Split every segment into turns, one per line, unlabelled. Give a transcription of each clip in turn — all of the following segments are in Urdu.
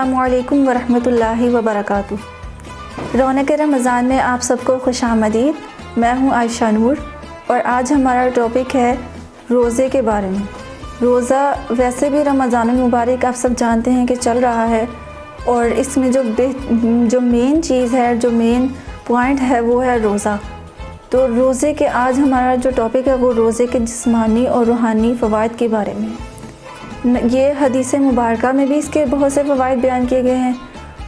السلام علیکم ورحمۃ اللہ وبرکاتہ۔ رونق رمضان میں آپ سب کو خوش آمدید۔ میں ہوں عائشہ نور اور آج ہمارا ٹاپک ہے روزے کے بارے میں۔ روزہ ویسے بھی رمضان المبارک آپ سب جانتے ہیں کہ چل رہا ہے، اور اس میں جو مین چیز ہے، جو مین پوائنٹ ہے وہ ہے روزہ۔ تو روزے کے آج ہمارا جو ٹاپک ہے وہ روزے کے جسمانی اور روحانی فوائد کے بارے میں ہے۔ یہ حدیث مبارکہ میں بھی اس کے بہت سے فوائد بیان کیے گئے ہیں،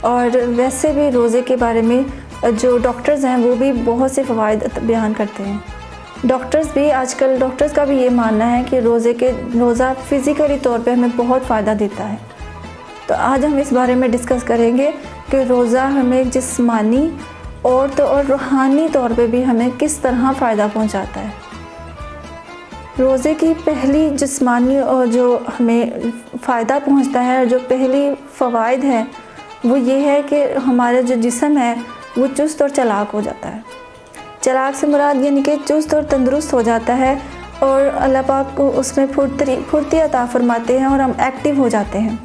اور ویسے بھی روزے کے بارے میں جو ڈاکٹرز ہیں وہ بھی بہت سے فوائد بیان کرتے ہیں۔ آج کل ڈاکٹرز کا بھی یہ ماننا ہے کہ روزہ فزیکلی طور پہ ہمیں بہت فائدہ دیتا ہے۔ تو آج ہم اس بارے میں ڈسکس کریں گے کہ روزہ ہمیں جسمانی اور روحانی طور پہ بھی ہمیں کس طرح فائدہ پہنچاتا ہے۔ روزے کی پہلی جسمانی اور جو ہمیں فائدہ پہنچتا ہے، جو پہلی فوائد ہے وہ یہ ہے کہ ہمارا جو جسم ہے وہ چست اور چالاک ہو جاتا ہے۔ چالاک سے مراد یعنی کہ چست اور تندرست ہو جاتا ہے، اور اللہ پاک کو اس میں پھرتی عطا فرماتے ہیں اور ہم ایکٹیو ہو جاتے ہیں۔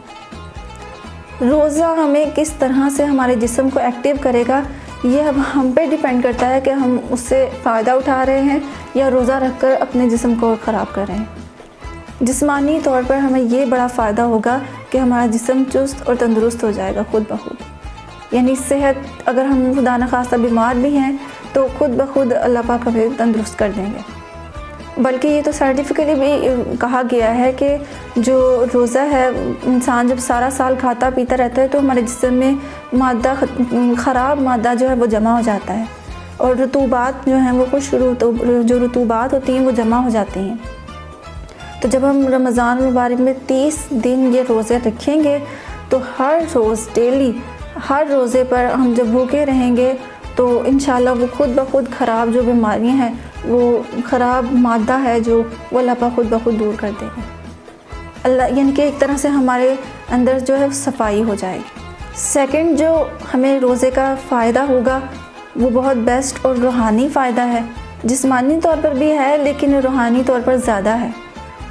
روزہ ہمیں کس طرح سے ہمارے جسم کو ایکٹیو کرے گا، یہ اب ہم پہ ڈیپینڈ کرتا ہے کہ ہم اس سے فائدہ اٹھا رہے ہیں یا روزہ رکھ کر اپنے جسم کو خراب کر رہے ہیں۔ جسمانی طور پر ہمیں یہ بڑا فائدہ ہوگا کہ ہمارا جسم چست اور تندرست ہو جائے گا خود بخود، یعنی صحت، اگر ہم خدا نخواستہ بیمار بھی ہیں تو خود بخود اللہ پاک ہمیں تندرست کر دیں گے۔ بلکہ یہ تو سائنٹیفکلی بھی کہا گیا ہے کہ جو روزہ ہے، انسان جب سارا سال کھاتا پیتا رہتا ہے تو ہمارے جسم میں خراب مادہ جو ہے وہ جمع ہو جاتا ہے، اور رطوبات جو ہیں وہ جو رطوبات ہوتی ہیں وہ جمع ہو جاتی ہیں۔ تو جب ہم رمضان المبارک میں 30 دن یہ روزے رکھیں گے تو ہر روز ڈیلی ہر روزے پر ہم جب بھوکے رہیں گے تو انشاءاللہ وہ خود بخود خراب جو بیماریاں ہیں، وہ خراب مادہ ہے جو وہ اللہ پاک خود بخود دور کر دے گا۔ اللہ یعنی کہ ایک طرح سے ہمارے اندر جو ہے صفائی ہو جائے گی۔ سیکنڈ جو ہمیں روزے کا فائدہ ہوگا وہ بہت بیسٹ اور روحانی فائدہ ہے۔ جسمانی طور پر بھی ہے لیکن روحانی طور پر زیادہ ہے۔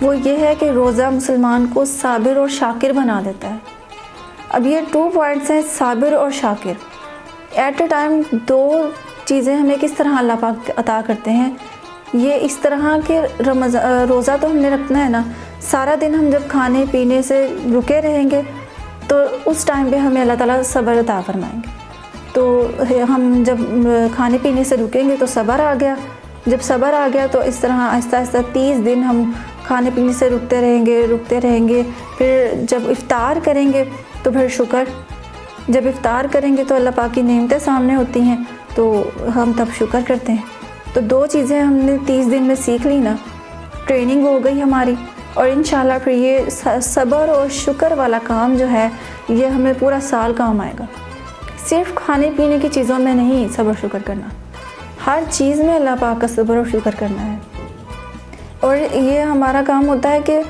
وہ یہ ہے کہ روزہ مسلمان کو صابر اور شاکر بنا دیتا ہے۔ اب یہ 2 پوائنٹس ہیں، صابر اور شاکر۔ ایٹ اے ٹائم 2 چیزیں ہمیں کس طرح اللہ پاک عطا کرتے ہیں۔ یہ اس طرح کہ روزہ تو ہم نے رکھنا ہے نا، سارا دن ہم جب کھانے پینے سے رکے رہیں گے تو اس ٹائم پہ ہمیں اللہ تعالیٰ صبر عطا فرمائیں گے۔ تو ہم جب کھانے پینے سے رکیں گے تو صبر آ گیا، جب صبر آ گیا تو اس طرح آہستہ آہستہ 30 دن ہم کھانے پینے سے رکتے رہیں گے۔ پھر جب افطار کریں گے تو پھر شکر، جب افطار کریں گے تو اللہ پاک کی نعمتیں سامنے ہوتی ہیں تو ہم تب شکر کرتے ہیں۔ تو 2 چیزیں ہم نے 30 دن میں سیکھ لی نا، ٹریننگ ہو گئی ہماری، اور انشاءاللہ پھر یہ صبر اور شکر والا کام جو ہے یہ ہمیں پورا سال کام آئے گا۔ صرف کھانے پینے کی چیزوں میں نہیں صبر شکر کرنا، ہر چیز میں اللہ پاک کا صبر اور شکر کرنا ہے۔ اور یہ ہمارا کام ہوتا ہے کہ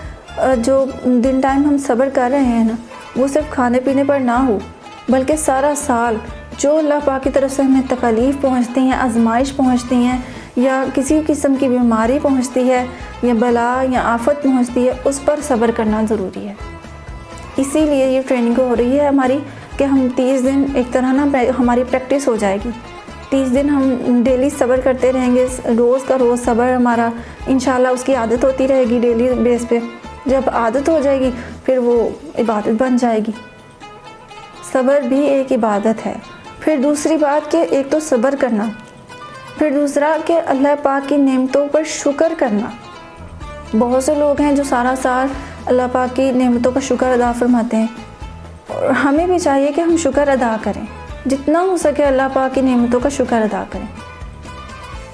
جو دن ٹائم ہم صبر کر رہے ہیں نا، وہ صرف کھانے پینے پر نہ ہو، بلکہ سارا سال جو اللہ پاک کی طرف سے ہمیں تکالیف پہنچتی ہیں، آزمائش پہنچتی ہیں، یا کسی قسم کی بیماری پہنچتی ہے، یا بلا یا آفت پہنچتی ہے، اس پر صبر کرنا ضروری ہے۔ اسی لیے یہ ٹریننگ ہو رہی ہے ہماری کہ ہم 30 دن ایک طرح نا ہماری پریکٹس ہو جائے گی۔ 30 دن ہم ڈیلی صبر کرتے رہیں گے، روز کا روز صبر ہمارا انشاءاللہ اس کی عادت ہوتی رہے گی ڈیلی بیس پہ۔ جب عادت ہو جائے گی پھر وہ عبادت بن جائے گی۔ صبر بھی ایک عبادت ہے۔ پھر دوسری بات کہ ایک تو صبر کرنا، پھر دوسرا کہ اللہ پاک کی نعمتوں پر شکر کرنا۔ بہت سے لوگ ہیں جو سارا سال اللہ پاک کی نعمتوں کا شکر ادا فرماتے ہیں، اور ہمیں بھی چاہیے کہ ہم شکر ادا کریں، جتنا ہو سکے اللہ پاک کی نعمتوں کا شکر ادا کریں۔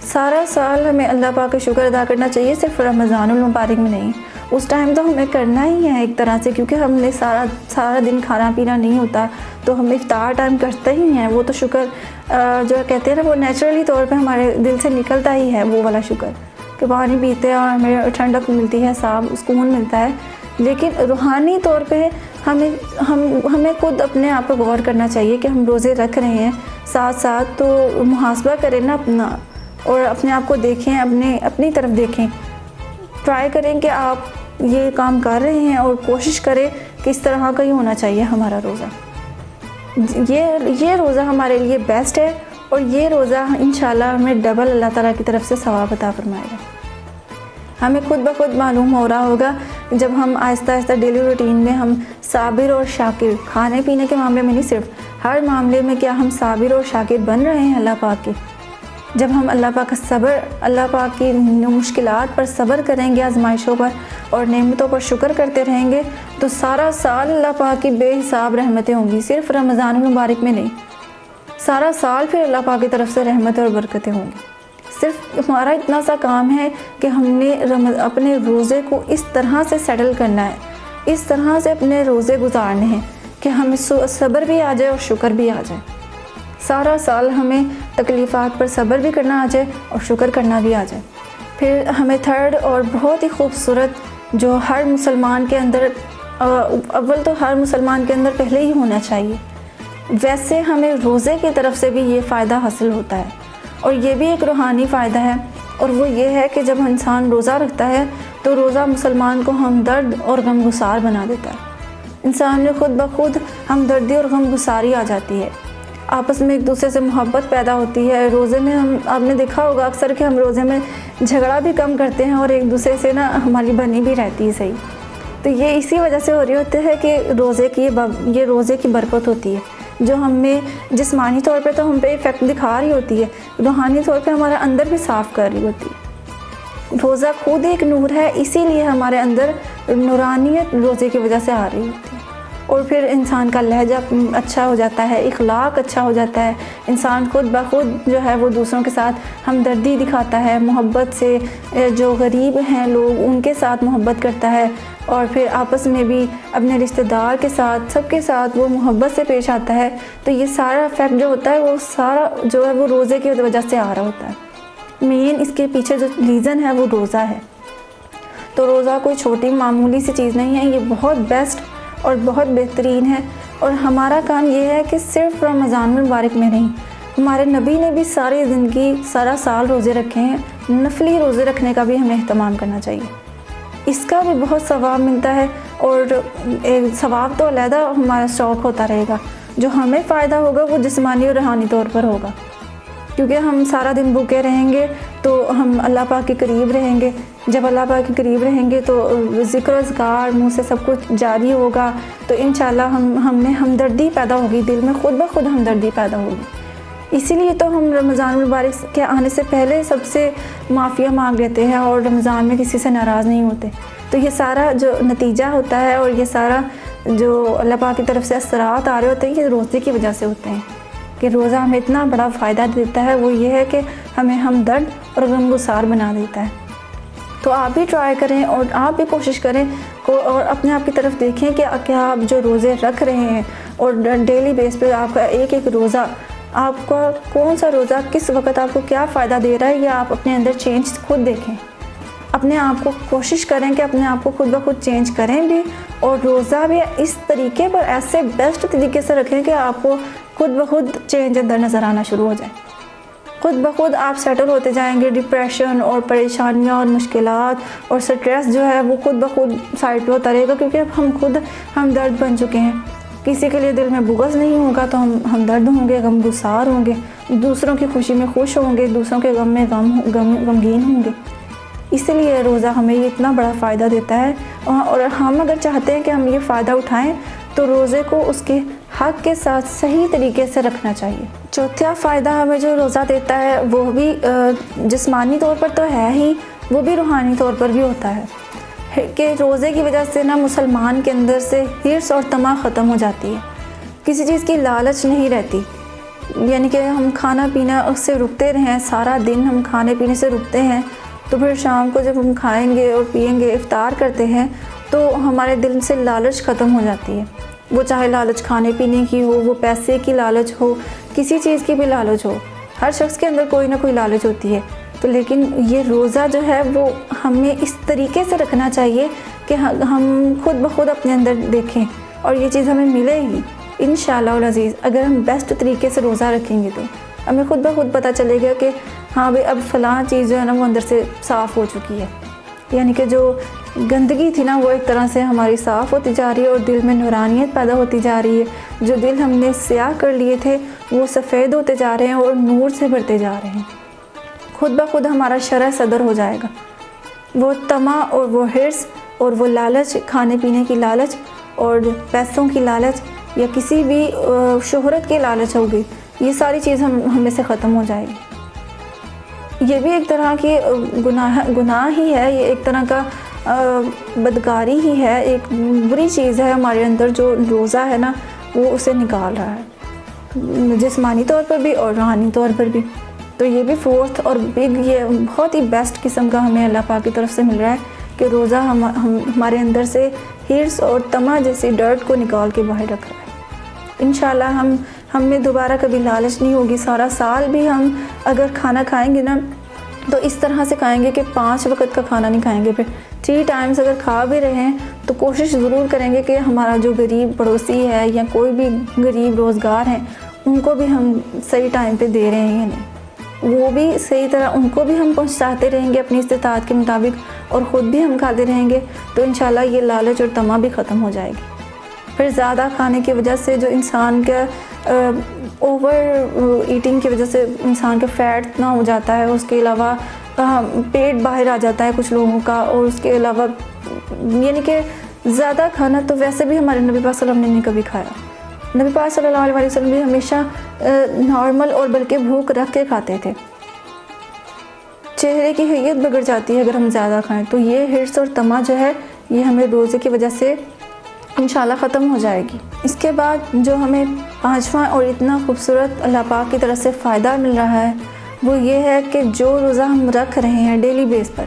سارا سال ہمیں اللہ پاک کا شکر ادا کرنا چاہیے، صرف رمضان المبارک میں نہیں۔ اس ٹائم تو ہمیں کرنا ہی ہے ایک طرح سے، کیونکہ ہم نے سارا دن کھانا پینا نہیں ہوتا، تو ہم افطار ٹائم کرتے ہی ہیں۔ وہ تو شکر جو کہتے ہیں نا، وہ نیچرلی طور پہ ہمارے دل سے نکلتا ہی ہے، وہ والا شکر کہ پانی پیتے ہیں اور ہمیں ٹھنڈک ملتی ہے، سکون ملتا ہے۔ لیکن روحانی طور پہ ہمیں خود اپنے آپ پر غور کرنا چاہیے کہ ہم روزے رکھ رہے ہیں، ساتھ ساتھ تو محاسبہ کریں نا اپنا، اور اپنے آپ کو دیکھیں، اپنی طرف دیکھیں، ٹرائی کریں کہ آپ یہ کام کر رہے ہیں، اور کوشش کریں کہ اس طرح کا ہی ہونا چاہیے ہمارا روزہ۔ یہ روزہ ہمارے لیے بیسٹ ہے، اور یہ روزہ انشاءاللہ ہمیں ڈبل اللہ تعالیٰ کی طرف سے ثواب عطا فرمائے گا۔ ہمیں خود بخود معلوم ہو رہا ہوگا جب ہم آہستہ آہستہ ڈیلی روٹین میں ہم صابر اور شاکر، کھانے پینے کے معاملے میں نہیں، صرف ہر معاملے میں کیا ہم صابر اور شاکر بن رہے ہیں اللہ پاک کے۔ جب ہم اللہ پاک کا صبر، اللہ پاک کی مشکلات پر صبر کریں گے، آزمائشوں پر اور نعمتوں پر شکر کرتے رہیں گے، تو سارا سال اللہ پاک کی بے حساب رحمتیں ہوں گی، صرف رمضان المبارک میں نہیں، سارا سال پھر اللہ پاک کی طرف سے رحمت اور برکتیں ہوں گی۔ صرف ہمارا اتنا سا کام ہے کہ ہم نے اپنے روزے کو اس طرح سے سیٹل کرنا ہے، اس طرح سے اپنے روزے گزارنے ہیں کہ ہمیں صبر بھی آ جائے اور شکر بھی آ جائے۔ سارا سال ہمیں تکلیفات پر صبر بھی کرنا آ جائے اور شکر کرنا بھی آ جائے۔ پھر ہمیں تھرڈ اور بہت ہی خوبصورت جو ہر مسلمان کے اندر، اول تو ہر مسلمان کے اندر پہلے ہی ہونا چاہیے، ویسے ہمیں روزے کی طرف سے بھی یہ فائدہ حاصل ہوتا ہے، اور یہ بھی ایک روحانی فائدہ ہے، اور وہ یہ ہے کہ جب انسان روزہ رکھتا ہے تو روزہ مسلمان کو ہمدرد اور غمگسار بنا دیتا ہے۔ انسان میں خود بخود ہمدردی اور غمگساری آ جاتی ہے، آپس میں ایک دوسرے سے محبت پیدا ہوتی ہے۔ روزے میں آپ نے دیکھا ہوگا اکثر کہ ہم روزے میں جھگڑا بھی کم کرتے ہیں اور ایک دوسرے سے ہماری بنی بھی رہتی ہے صحیح۔ تو یہ اسی وجہ سے ہو رہی ہوتے ہے کہ یہ روزے کی برکت ہوتی ہے، جو ہمیں جسمانی طور پہ تو ہم پہ افیکٹ دکھا رہی ہوتی ہے، روحانی طور پہ ہمارا اندر بھی صاف کر رہی ہوتی ہے۔ روزہ خود ایک نور ہے، اسی لیے ہمارے اندر نورانیت روزے کی وجہ سے آ رہی ہوتی ہے، اور پھر انسان کا لہجہ اچھا ہو جاتا ہے، اخلاق اچھا ہو جاتا ہے، انسان خود بخود جو ہے وہ دوسروں کے ساتھ ہمدردی دکھاتا ہے، محبت سے جو غریب ہیں لوگ ان کے ساتھ محبت کرتا ہے، اور پھر آپس میں بھی اپنے رشتہ دار کے ساتھ سب کے ساتھ وہ محبت سے پیش آتا ہے۔ تو یہ سارا افیکٹ جو ہوتا ہے وہ سارا جو ہے وہ روزے کی وجہ سے آ رہا ہوتا ہے۔ مین اس کے پیچھے جو ریزن ہے وہ روزہ ہے۔ تو روزہ کوئی چھوٹی معمولی سی چیز نہیں ہے، یہ بہت بیسٹ اور بہت بہترین ہے، اور ہمارا کام یہ ہے کہ صرف رمضان المبارک میں نہیں، ہمارے نبی نے بھی ساری زندگی سارا سال روزے رکھے ہیں، نفلی روزے رکھنے کا بھی ہمیں اہتمام کرنا چاہیے، اس کا بھی بہت ثواب ملتا ہے، اور ثواب تو علیحدہ ہمارا اسٹاک ہوتا رہے گا، جو ہمیں فائدہ ہوگا وہ جسمانی اور روحانی طور پر ہوگا، کیونکہ ہم سارا دن بھوکے رہیں گے تو ہم اللہ پاک کے قریب رہیں گے، جب اللہ پاک کے قریب رہیں گے تو ذکر و اذکار منہ سے سب کچھ جاری ہوگا، تو انشاءاللہ ہم میں ہمدردی پیدا ہوگی، دل میں خود بخود ہمدردی پیدا ہوگی۔ اسی لیے تو ہم رمضان المبارک کے آنے سے پہلے سب سے معافیہ مانگ لیتے ہیں، اور رمضان میں کسی سے ناراض نہیں ہوتے۔ تو یہ سارا جو نتیجہ ہوتا ہے اور یہ سارا جو اللہ پاک کی طرف سے اثرات آ رہے ہوتے ہیں، یہ روزے کی وجہ سے ہوتے ہیں، کہ روزہ ہمیں اتنا بڑا فائدہ دیتا ہے، وہ یہ ہے کہ ہمیں ہمدرد اور غمگسار بنا دیتا ہے۔ تو آپ بھی ٹرائی کریں، اور آپ بھی کوشش کریں اور اپنے آپ کی طرف دیکھیں کہ کیا آپ جو روزے رکھ رہے ہیں، اور ڈیلی بیس پہ آپ کا ایک ایک روزہ، آپ کا کون سا روزہ کس وقت آپ کو کیا فائدہ دے رہا ہے، یا آپ اپنے اندر چینج خود دیکھیں، اپنے آپ کو کوشش کریں کہ اپنے آپ کو خود بخود چینج کریں بھی، اور روزہ بھی اس طریقے پر ایسے بیسٹ طریقے سے رکھیں کہ آپ کو خود بخود چینج اندر نظر آنا شروع ہو جائے، خود بخود آپ سیٹل ہوتے جائیں گے، ڈپریشن اور پریشانیاں اور مشکلات اور سٹریس جو ہے وہ خود بخود سائڈ پہ ہوتا رہے گا، کیونکہ اب ہم خود ہمدرد بن چکے ہیں۔ کسی کے لیے دل میں بغض نہیں ہوگا تو ہم ہمدرد ہوں گے، غمگسار ہوں گے، دوسروں کی خوشی میں خوش ہوں گے، دوسروں کے غم میں غمگین ہوں گے۔ اس لیے روزہ ہمیں یہ اتنا بڑا فائدہ دیتا ہے، اور ہم اگر چاہتے ہیں کہ ہم یہ فائدہ اٹھائیں تو روزے کو اس کے حق کے ساتھ صحیح طریقے سے رکھنا چاہیے۔ چوتھا فائدہ ہمیں جو روزہ دیتا ہے وہ بھی جسمانی طور پر تو ہے ہی، وہ بھی روحانی طور پر بھی ہوتا ہے، کہ روزے کی وجہ سے مسلمان کے اندر سے ہرس اور طمع ختم ہو جاتی ہے، کسی چیز کی لالچ نہیں رہتی، یعنی کہ ہم کھانا پینا سے رکتے رہیں، سارا دن ہم کھانے پینے سے رکتے ہیں، تو پھر شام کو جب ہم کھائیں گے اور پئیں گے، افطار کرتے ہیں، تو ہمارے دل سے لالچ ختم ہو جاتی ہے، وہ چاہے لالچ کھانے پینے کی ہو، وہ پیسے کی لالچ ہو، کسی چیز کی بھی لالچ ہو، ہر شخص کے اندر کوئی نہ کوئی لالچ ہوتی ہے۔ تو لیکن یہ روزہ جو ہے وہ ہمیں اس طریقے سے رکھنا چاہیے کہ ہم خود بخود اپنے اندر دیکھیں، اور یہ چیز ہمیں ملے گی انشاءاللہ العزیز، اگر ہم بیسٹ طریقے سے روزہ رکھیں گے تو ہمیں خود بخود پتہ چلے گا کہ ہاں بھئی اب فلاں چیز جو ہے وہ اندر سے صاف ہو چکی ہے، یعنی کہ جو گندگی تھی نا وہ ایک طرح سے ہماری صاف ہوتی جا رہی ہے اور دل میں نورانیت پیدا ہوتی جا رہی ہے. جو دل ہم نے سیاہ کر لیے تھے وہ سفید ہوتے جا رہے ہیں اور نور سے بھرتے جا رہے ہیں. خود بخود ہمارا شرح صدر ہو جائے گا. وہ طمع اور وہ حرص اور وہ لالچ، کھانے پینے کی لالچ اور پیسوں کی لالچ یا کسی بھی شہرت کی لالچ ہوگی، یہ ساری چیز ہم میں سے ختم ہو جائے گی. یہ بھی ایک طرح کی گناہ ہی ہے، یہ ایک طرح کا بدکاری ہی ہے، ایک بری چیز ہے ہمارے اندر جو روزہ ہے نا وہ اسے نکال رہا ہے، جسمانی طور پر بھی اور روحانی طور پر بھی. تو یہ بھی فورتھ اور بگ، یہ بہت ہی بیسٹ قسم کا ہمیں اللہ پاک کی طرف سے مل رہا ہے کہ روزہ ہمارے اندر سے ہرس اور طمع جیسی ڈرٹ کو نکال کے باہر رکھ رہا ہے. انشاءاللہ ہم میں دوبارہ کبھی لالچ نہیں ہوگی. سارا سال بھی ہم اگر کھانا کھائیں گے نا تو اس طرح سے کھائیں گے کہ 5 وقت کا کھانا نہیں کھائیں گے. پھر 3 ٹائمز اگر کھا بھی رہے ہیں تو کوشش ضرور کریں گے کہ ہمارا جو غریب پڑوسی ہے یا کوئی بھی غریب روزگار ہیں ان کو بھی ہم صحیح ٹائم پہ دے رہے ہیں یا نہیں، وہ بھی صحیح طرح ان کو بھی ہم پہنچاتے رہیں گے اپنی استطاعت کے مطابق اور خود بھی ہم کھاتے رہیں گے تو انشاءاللہ یہ لالچ اور طمع بھی ختم ہو جائے گی. پھر زیادہ کھانے کی وجہ سے جو انسان کا اوور ایٹنگ کی وجہ سے انسان کا فیٹ اتنا ہو جاتا ہے، اس کے علاوہ پیٹ باہر آ جاتا ہے کچھ لوگوں کا، اور اس کے علاوہ یعنی کہ زیادہ کھانا تو ویسے بھی ہمارے نبی پاک صلی اللہ علیہ وسلم نے نہیں کبھی کھایا. نبی پاک صلی اللہ علیہ وسلم بھی ہمیشہ نارمل اور بلکہ بھوک رکھ کے کھاتے تھے. چہرے کی حیت بگڑ جاتی ہے اگر ہم زیادہ کھائیں، تو یہ حرص اور طمع جو ہے یہ ہمیں روزے کی وجہ سے انشاءاللہ ختم ہو جائے گی. اس کے بعد جو ہمیں 5واں اور اتنا خوبصورت اللہ پاک کی طرف سے فائدہ مل رہا ہے وہ یہ ہے کہ جو روزہ ہم رکھ رہے ہیں ڈیلی بیس پر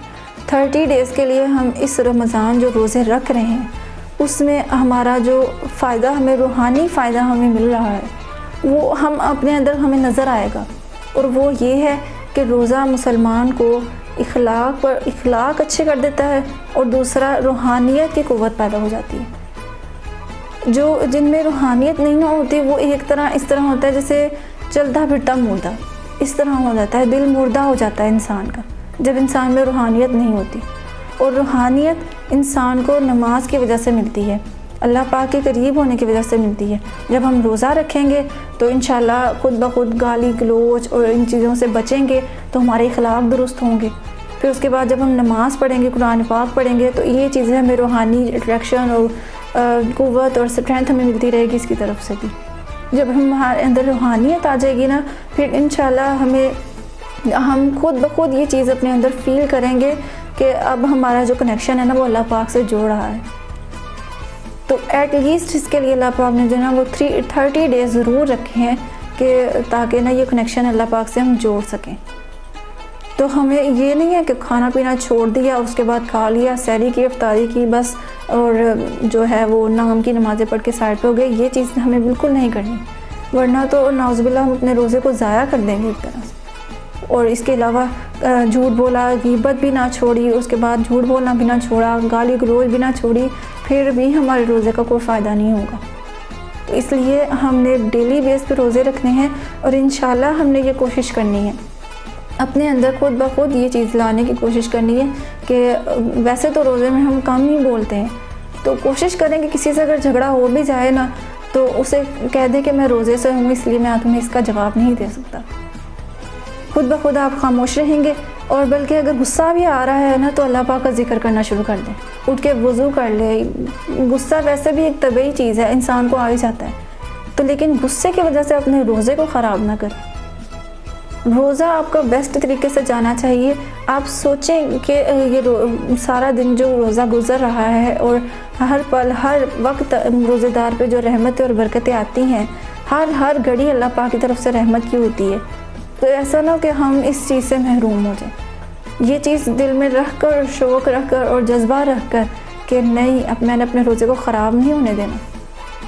30 ڈیز کے لیے، ہم اس رمضان جو روزے رکھ رہے ہیں اس میں ہمارا جو فائدہ، ہمیں روحانی فائدہ ہمیں مل رہا ہے وہ ہم اپنے اندر ہمیں نظر آئے گا. اور وہ یہ ہے کہ روزہ مسلمان کو اخلاق اچھے کر دیتا ہے اور دوسرا روحانیت کی قوت پیدا ہو جاتی ہے. جن میں روحانیت نہیں ہوتی وہ ایک طرح اس طرح ہوتا ہے جیسے چلتا پھرتا مردہ، اس طرح ہو جاتا ہے، دل مردہ ہو جاتا ہے انسان کا جب انسان میں روحانیت نہیں ہوتی. اور روحانیت انسان کو نماز کی وجہ سے ملتی ہے، اللہ پاک کے قریب ہونے کی وجہ سے ملتی ہے. جب ہم روزہ رکھیں گے تو انشاءاللہ خود بخود گالی گلوچ اور ان چیزوں سے بچیں گے تو ہمارے اخلاق درست ہوں گے. پھر اس کے بعد جب ہم نماز پڑھیں گے، قرآن پاک پڑھیں گے تو یہ چیزیں ہمیں روحانی اٹریکشن اور قوت اور اسٹرینتھ ہمیں ملتی رہے گی اس کی طرف سے بھی. جب ہمارے اندر روحانیت آ جائے گی نا پھر انشاءاللہ ہم خود بخود یہ چیز اپنے اندر فیل کریں گے کہ اب ہمارا جو کنیکشن ہے نا وہ اللہ پاک سے جوڑ رہا ہے. تو ایٹ لیسٹ اس کے لیے اللہ پاک نے جو نا وہ 30 ڈیز ضرور رکھے ہیں کہ تاکہ نا یہ کنیکشن اللہ پاک سے ہم جوڑ سکیں. تو ہمیں یہ نہیں ہے کہ کھانا پینا چھوڑ دیا اس کے بعد کھا لیا، سحری کی، افطاری کی بس، اور جو ہے وہ نام کی نمازیں پڑھ کے سائڈ پہ ہو گئے. یہ چیز ہمیں بالکل نہیں کرنی، ورنہ تو نعوذ باللہ ہم اپنے روزے کو ضائع کر دیں گے ایک طرح سے. اور اس کے علاوہ جھوٹ بولا، غیبت بھی نہ چھوڑی، اس کے بعد جھوٹ بولنا بھی نہ چھوڑا، گالی گلوچ بھی نہ چھوڑی، پھر بھی ہمارے روزے کا کوئی فائدہ نہیں ہوگا. تو اس لیے ہم نے ڈیلی بیس پہ روزے رکھنے ہیں اور انشاءاللہ ہم نے یہ کوشش کرنی ہے اپنے اندر خود بخود یہ چیز لانے کی کوشش کرنی ہے کہ ویسے تو روزے میں ہم کم ہی بولتے ہیں، تو کوشش کریں کہ کسی سے اگر جھگڑا ہو بھی جائے نا تو اسے کہہ دیں کہ میں روزے سے ہوں اس لیے میں تمہیں اس کا جواب نہیں دے سکتا. خود بخود آپ خاموش رہیں گے. اور بلکہ اگر غصہ بھی آ رہا ہے نا تو اللہ پاک کا ذکر کرنا شروع کر دیں، اٹھ کے وضو کر لے. غصہ ویسے بھی ایک طبعی چیز ہے، انسان کو آ ہی جاتا ہے، تو لیکن غصے کی وجہ سے اپنے روزے کو خراب نہ کریں. روزہ آپ کا بیسٹ طریقے سے جانا چاہیے. آپ سوچیں کہ یہ سارا دن جو روزہ گزر رہا ہے اور ہر پل ہر وقت روزے دار پہ جو رحمتیں اور برکتیں آتی ہیں، ہر گھڑی اللہ پاک کی طرف سے رحمت کی ہوتی ہے. تو ایسا نہ کہ ہم اس چیز سے محروم ہو جائیں. یہ چیز دل میں رکھ کر، شوق رکھ کر اور جذبہ رکھ کر کہ نہیں، اب میں نے اپنے روزے کو خراب نہیں ہونے دینا،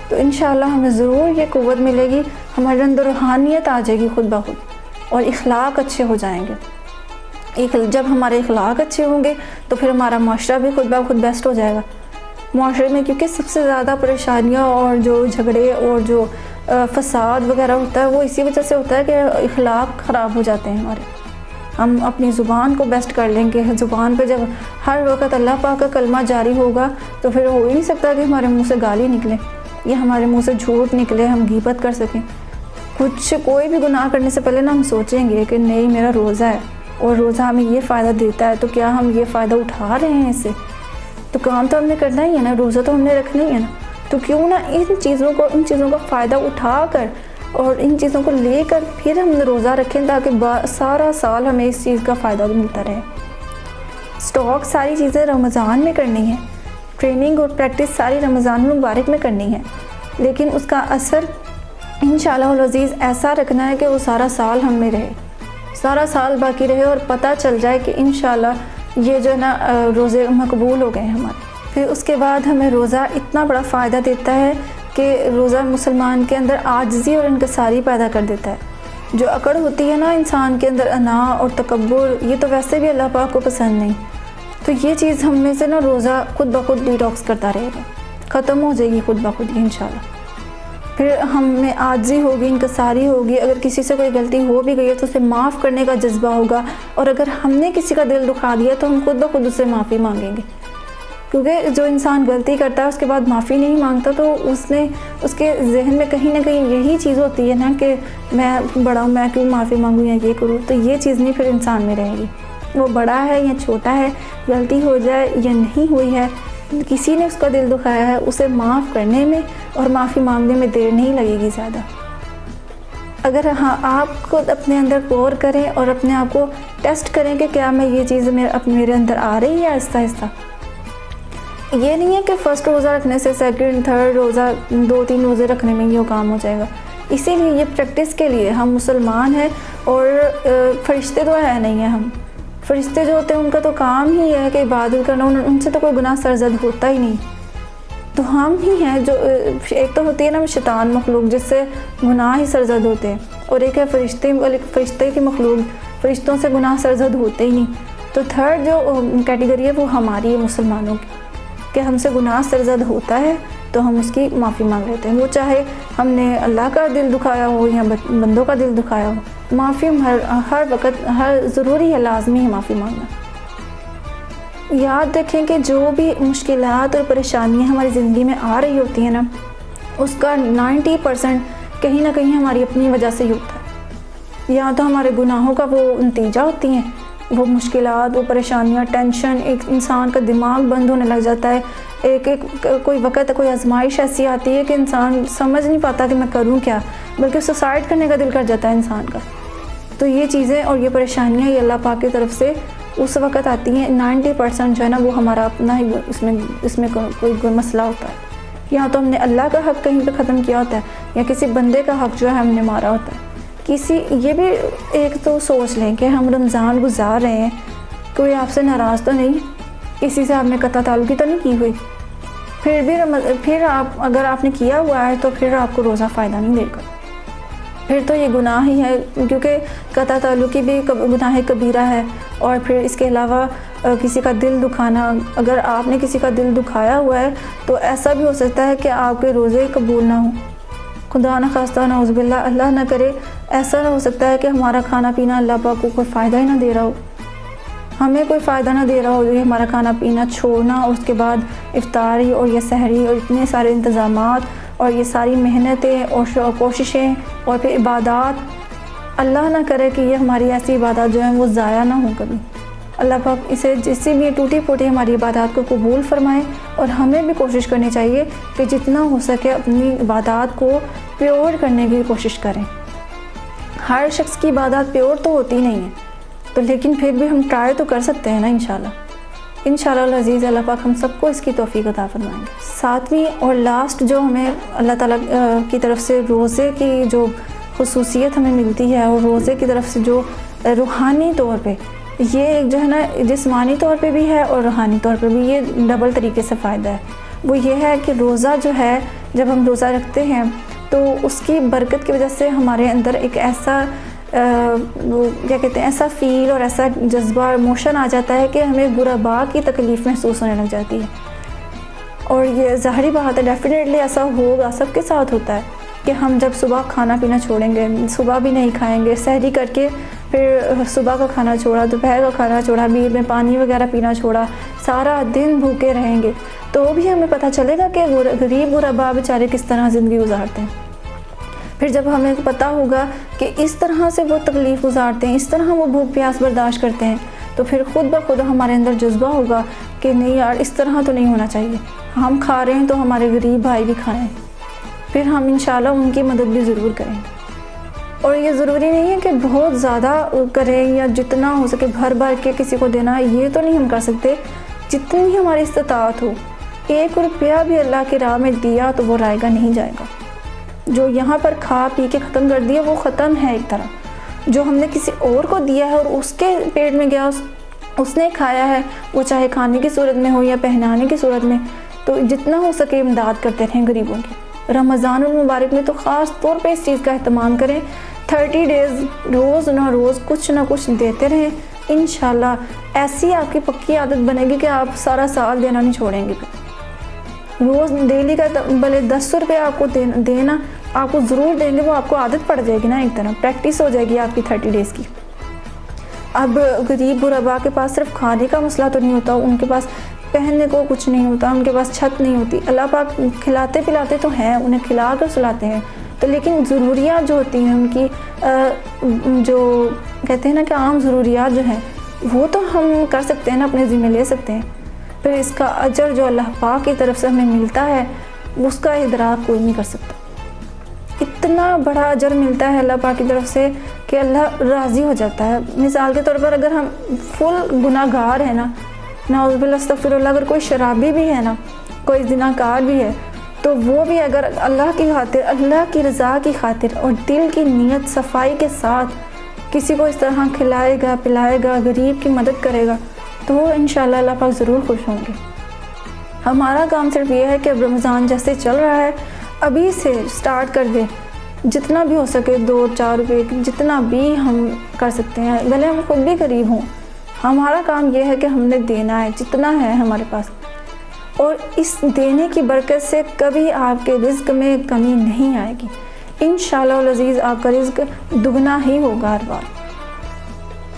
تو انشاءاللہ ہمیں ضرور یہ قوت ملے گی، ہمارے اندر روحانیت آ جائے گی خود بخود اور اخلاق اچھے ہو جائیں گے. جب ہمارے اخلاق اچھے ہوں گے تو پھر ہمارا معاشرہ بھی خود بخود بیسٹ ہو جائے گا. معاشرے میں کیونکہ سب سے زیادہ پریشانیاں اور جو جھگڑے اور جو فساد وغیرہ ہوتا ہے وہ اسی وجہ سے ہوتا ہے کہ اخلاق خراب ہو جاتے ہیں ہمارے. ہم اپنی زبان کو بیسٹ کر لیں گے. زبان پہ جب ہر وقت اللہ پاک کا کلمہ جاری ہوگا تو پھر ہو ہی نہیں سکتا کہ ہمارے منہ سے گالی نکلے یا ہمارے منہ سے جھوٹ نکلے, ہم غیبت کر سکیں. کوئی بھی گناہ کرنے سے پہلے نا ہم سوچیں گے کہ نہیں میرا روزہ ہے اور روزہ ہمیں یہ فائدہ دیتا ہے, تو کیا ہم یہ فائدہ اٹھا رہے ہیں اس سے؟ تو کام تو ہم نے کرنا ہی ہے نا, روزہ تو ہم نے رکھنا ہی ہے نا. تو کیوں نہ ان چیزوں کا فائدہ اٹھا کر اور ان چیزوں کو لے کر پھر ہم روزہ رکھیں تاکہ سارا سال ہمیں اس چیز کا فائدہ ملتا رہے. اسٹاک ساری چیزیں رمضان میں کرنی ہے, ٹریننگ اور پریکٹس ساری رمضان المبارک میں کرنی ہے, لیکن اس کا اثر انشاءاللہ العزیز ایسا رکھنا ہے کہ وہ سارا سال ہم میں رہے, سارا سال باقی رہے اور پتہ چل جائے کہ انشاءاللہ یہ جو ہے نا روزے مقبول ہو گئے ہیں ہمارے. پھر اس کے بعد ہمیں روزہ اتنا بڑا فائدہ دیتا ہے کہ روزہ مسلمان کے اندر عاجزی اور انکساری پیدا کر دیتا ہے. جو اکڑ ہوتی ہے نا انسان کے اندر, انا اور تکبر, یہ تو ویسے بھی اللہ پاک کو پسند نہیں. تو یہ چیز ہم میں سے نا روزہ خود بخود ڈیٹاکس کرتا رہے گا, ختم ہو جائے گی خود بخود ہی انشاءاللہ. پھر ہم میں عاجزی ہوگی, انکساری ہوگی. اگر کسی سے کوئی غلطی ہو بھی گئی ہے تو اسے معاف کرنے کا جذبہ ہوگا, اور اگر ہم نے کسی کا دل دکھا دیا تو ہم خود بخود اس سے معافی مانگیں گے. کیونکہ جو انسان غلطی کرتا ہے اس کے بعد معافی نہیں مانگتا تو اس کے ذہن میں کہیں نہ کہیں یہی چیز ہوتی ہے نا کہ میں بڑا ہوں, میں کیوں معافی مانگوں یا یہ کروں. تو یہ چیز نہیں پھر انسان میں رہے گی. وہ بڑا ہے یا چھوٹا ہے, غلطی ہو جائے یا نہیں ہوئی ہے, کسی نے اس کا دل دکھایا ہے, اسے معاف کرنے میں اور معافی مانگنے میں دیر نہیں لگے گی زیادہ. اگر آپ خود اپنے اندر غور کریں اور اپنے آپ کو ٹیسٹ کریں کہ کیا میں یہ چیز میرے اندر آ رہی ہے آہستہ آہستہ. یہ نہیں ہے کہ فرسٹ روزہ رکھنے سے سیکنڈ تھرڈ روزہ 2-3 روزے رکھنے میں یہ کام ہو جائے گا. اسی لیے یہ پریکٹس کے لیے ہم مسلمان ہیں, اور فرشتے تو ہے نہیں ہیں. ہم فرشتے جو ہوتے ہیں ان کا تو کام ہی ہے کہ عبادت کرنا, ان سے تو کوئی گناہ سرزد ہوتا ہی نہیں. تو ہم ہی ہیں جو, ایک تو ہوتی ہے نا شیطان مخلوق جس سے گناہ ہی سرزد ہوتے ہیں, اور ایک ہے فرشتے کی مخلوق, فرشتوں سے گناہ سرزد ہوتے ہی نہیں. تو تھرڈ جو کیٹیگری ہے وہ ہماری ہے مسلمانوں کی, کہ ہم سے گناہ سرزد ہوتا ہے تو ہم اس کی معافی مانگ لیتے ہیں. وہ چاہے ہم نے اللہ کا دل دکھایا ہو یا بندوں کا دل دکھایا ہو, معافی ہر وقت ضروری ہے, لازمی ہے معافی مانگنا. یاد رکھیں کہ جو بھی مشکلات اور پریشانیاں ہماری زندگی میں آ رہی ہوتی ہیں نا, اس کا 90% کہیں نہ کہیں ہماری اپنی وجہ سے ہی ہوتا ہے. یا تو ہمارے گناہوں کا وہ نتیجہ ہوتی ہیں, وہ مشکلات, وہ پریشانیاں, ٹینشن, ایک انسان کا دماغ بند ہونے لگ جاتا ہے. کوئی وقت کوئی آزمائش ایسی آتی ہے کہ انسان سمجھ نہیں پاتا کہ میں کروں کیا, بلکہ سوسائڈ کرنے کا دل کر جاتا ہے انسان کا. تو یہ چیزیں اور یہ پریشانیاں یہ اللہ پاک کی طرف سے اس وقت آتی ہیں. 90% جو ہے نا وہ ہمارا اپنا ہی اس میں کوئی مسئلہ ہوتا ہے. یا تو ہم نے اللہ کا حق کہیں پہ ختم کیا ہوتا ہے, یا کسی بندے کا حق جو ہے ہم نے مارا ہوتا ہے. یہ بھی ایک تو سوچ لیں کہ ہم رمضان گزار رہے ہیں, کوئی آپ سے ناراض تو نہیں, کسی سے آپ نے قطع تعلقی تو نہیں کی ہوئی. پھر اگر آپ نے کیا ہوا ہے تو پھر آپ کو روزہ فائدہ نہیں دے گا, پھر تو یہ گناہ ہی ہے, کیونکہ قطع تعلقی بھی گناہ کبیرہ ہے. اور پھر اس کے علاوہ کسی کا دل دکھانا, اگر آپ نے کسی کا دل دکھایا ہوا ہے تو ایسا بھی ہو سکتا ہے کہ آپ کے روزے قبول نہ ہوں. خدا نہ خواستہ, نعوذ باللہ, اللہ نہ کرے, ایسا نہ ہو سکتا ہے کہ ہمارا کھانا پینا اللہ پاک کو کوئی فائدہ ہی نہ دے رہا ہو, ہمیں کوئی فائدہ نہ دے رہا ہو. یہ ہمارا کھانا پینا چھوڑنا, اور اس کے بعد افطاری اور یہ سحری اور اتنے سارے انتظامات اور یہ ساری محنتیں اور کوششیں اور پھر عبادات, اللہ نہ کرے کہ یہ ہماری ایسی عبادات جو ہیں وہ ضائع نہ ہوں کبھی. اللہ پاک اسے جسی بھی ٹوٹی پھوٹی ہماری عبادات کو قبول فرمائے, اور ہمیں بھی کوشش کرنی چاہیے کہ جتنا ہو سکے اپنی عبادات کو پیور کرنے کی کوشش کریں. ہر شخص کی عبادات پیور تو ہوتی نہیں ہے, تو لیکن پھر بھی ہم ٹرائی تو کر سکتے ہیں نا انشاءاللہ العزیز. اللہ پاک ہم سب کو اس کی توفیق عطا فرمائیں گے. 7ویں اور لاسٹ جو ہمیں اللہ تعالیٰ کی طرف سے روزے کی جو خصوصیت ہمیں ملتی ہے, اور روزے کی طرف سے جو روحانی طور پہ یہ جو ہے نا جسمانی طور پہ بھی ہے اور روحانی طور پہ بھی یہ ڈبل طریقے سے فائدہ ہے, وہ یہ ہے کہ روزہ جو ہے جب ہم روزہ رکھتے ہیں تو اس کی برکت کی وجہ سے ہمارے اندر ایک ایسا کیا کہتے ہیں ایسا فیل اور ایسا جذبہ اور موشن آ جاتا ہے کہ ہمیں غرباء کی تکلیف محسوس ہونے لگ جاتی ہے. اور یہ ظاہری بات ہے, ڈیفینیٹلی ایسا ہوگا, سب کے ساتھ ہوتا ہے کہ ہم جب صبح کھانا پینا چھوڑیں گے, صبح بھی نہیں کھائیں گے, سحری کر کے پھر صبح کا کھانا چھوڑا، دوپہر کا کھانا چھوڑا، بیچ میں پانی وغیرہ پینا چھوڑا، سارا دن بھوکے رہیں گے، تو بھی ہمیں پتہ چلے گا کہ غریب غربا بیچارے کس طرح زندگی گزارتے ہیں۔ پھر جب ہمیں پتہ ہوگا کہ اس طرح سے وہ تکلیف گزارتے ہیں، اس طرح وہ بھوک پیاس برداشت کرتے ہیں، تو پھر خود بخود ہمارے اندر جذبہ ہوگا کہ نہیں یار اس طرح تو نہیں ہونا چاہیے، ہم کھا رہے ہیں تو ہمارے غریب بھائی بھی کھائیں، پھر ہم انشاءاللہ ان کی مدد بھی ضرور کریں گے۔ اور یہ ضروری نہیں ہے کہ بہت زیادہ کریں یا جتنا ہو سکے بھر بھر کے کسی کو دینا، یہ تو نہیں ہم کر سکتے، جتنی ہماری استطاعت ہو۔ 1 روپیہ بھی اللہ کی راہ میں دیا تو وہ رائے گا نہیں جائے گا۔ جو یہاں پر کھا پی کے ختم کر دیا وہ ختم ہے ایک طرح، جو ہم نے کسی اور کو دیا ہے اور اس کے پیٹ میں گیا، اس نے کھایا ہے، وہ چاہے کھانے کی صورت میں ہو یا پہنانے کی صورت میں، تو جتنا ہو سکے امداد کرتے رہیں غریبوں کی۔ رمضان المبارک میں تو خاص طور پہ اس چیز کا اہتمام کریں، 30 ڈیز روز نہ روز کچھ نہ کچھ دیتے رہیں، انشاءاللہ ایسی آپ کی پکی عادت بنے گی کہ آپ سارا سال دینا نہیں چھوڑیں گے۔ روز ڈیلی کا بھلے 10 روپے آپ کو دینا آپ کو ضرور دیں گے، وہ آپ کو عادت پڑ جائے گی نا، ایک طرح پریکٹس ہو جائے گی آپ کی 30 ڈیز کی۔ اب غریب غربا کے پاس صرف کھانے کا مسئلہ تو نہیں ہوتا، ان کے پاس پہننے کو کچھ نہیں ہوتا، ان کے پاس چھت نہیں ہوتی، اللہ پاک کھلاتے پلاتے تو ہیں، انہیں کھلا کر سلاتے ہیں، تو لیکن ضروریات جو ہوتی ہیں ان کی جو کہتے ہیں نا کہ عام ضروریات جو ہیں وہ تو ہم کر سکتے ہیں نا، اپنے ذمہ لے سکتے ہیں، پھر اس کا اجر جو اللہ پاک کی طرف سے ہمیں ملتا ہے اس کا ادراک کوئی نہیں کر سکتا۔ اتنا بڑا اجر ملتا ہے اللہ پاک کی طرف سے کہ اللہ راضی ہو جاتا ہے۔ مثال کے طور پر اگر ہم فل گناہ گار ہیں نا، نعوذ باللہ استغفر اللہ، اگر کوئی شرابی بھی ہے نا، کوئی زنا کار بھی ہے، تو وہ بھی اگر اللہ کی خاطر، اللہ کی رضا کی خاطر اور دل کی نیت صفائی کے ساتھ کسی کو اس طرح کھلائے گا پلائے گا، غریب کی مدد کرے گا، تو وہ انشاءاللہ اللہ پاک ضرور خوش ہوں گے۔ ہمارا کام صرف یہ ہے کہ اب رمضان جیسے چل رہا ہے ابھی سے سٹارٹ کر دیں، جتنا بھی ہو سکے 2-4 روپے جتنا بھی ہم کر سکتے ہیں، بھلے ہم خود بھی غریب ہوں، ہمارا کام یہ ہے کہ ہم نے دینا ہے جتنا ہے ہمارے پاس، اور اس دینے کی برکت سے کبھی آپ کے رزق میں کمی نہیں آئے گی، انشاءاللہ العزیز آپ کا رزق دگنا ہی ہوگا ہر بار۔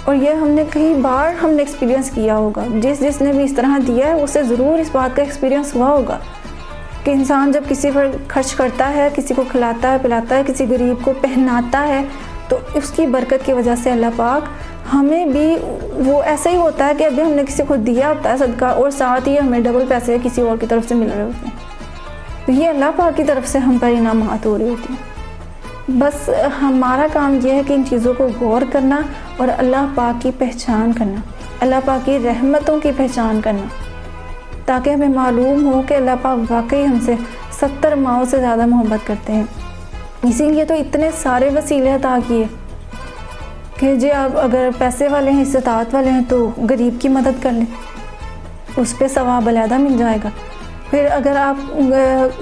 اور یہ ہم نے کئی بار ہم نے ایکسپیرینس کیا ہوگا، جس نے بھی اس طرح دیا ہے اسے ضرور اس بات کا ایکسپیرینس ہوا ہوگا کہ انسان جب کسی پر خرچ کرتا ہے، کسی کو کھلاتا ہے پلاتا ہے، کسی غریب کو پہناتا ہے، تو اس کی برکت کی وجہ سے اللہ پاک ہمیں بھی وہ ایسا ہی ہوتا ہے کہ ابھی ہم نے کسی کو دیا ہوتا ہے صدقہ اور ساتھ ہی ہمیں ڈبل پیسے کسی اور کی طرف سے مل رہے ہوتے ہیں، تو یہ اللہ پاک کی طرف سے ہم پر انعامات ہو رہی ہوتی ہیں۔ بس ہمارا کام یہ ہے کہ ان چیزوں کو غور کرنا اور اللہ پاک کی پہچان کرنا، اللہ پاک کی رحمتوں کی پہچان کرنا، تاکہ ہمیں معلوم ہو کہ اللہ پاک واقعی ہم سے 70 ماؤں سے زیادہ محبت کرتے ہیں۔ اسی لیے تو اتنے سارے وسیلے عطا کیے کہ جی آپ اگر پیسے والے ہیں، استطاعت والے ہیں، تو غریب کی مدد کر لیں، اس پہ ثواب علیحدہ مل جائے گا۔ پھر اگر آپ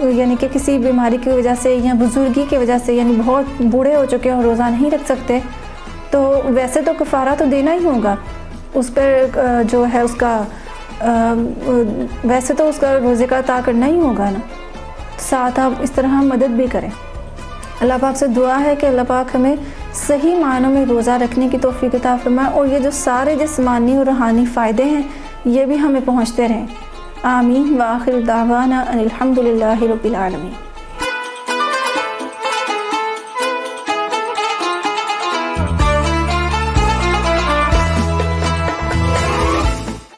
یعنی کہ کسی بیماری کی وجہ سے یا بزرگی کی وجہ سے یعنی بہت بوڑھے ہو چکے ہیں، روزہ نہیں رکھ سکتے، تو ویسے تو کفارہ تو دینا ہی ہوگا، اس پر جو ہے اس کا ویسے تو اس کا روزے کا عطا کرنا ہی ہوگا نا، ساتھ آپ اس طرح مدد بھی کریں۔ اللہ پاک سے دعا ہے کہ اللہ پاک ہمیں صحیح معنوں میں روزہ رکھنے کی توفیق عطا فرمائے، اور یہ جو سارے جسمانی اور روحانی فائدے ہیں یہ بھی ہمیں پہنچتے رہیں۔ آمین۔ وآخر دعوانا ان الحمد للہ رب العالمین۔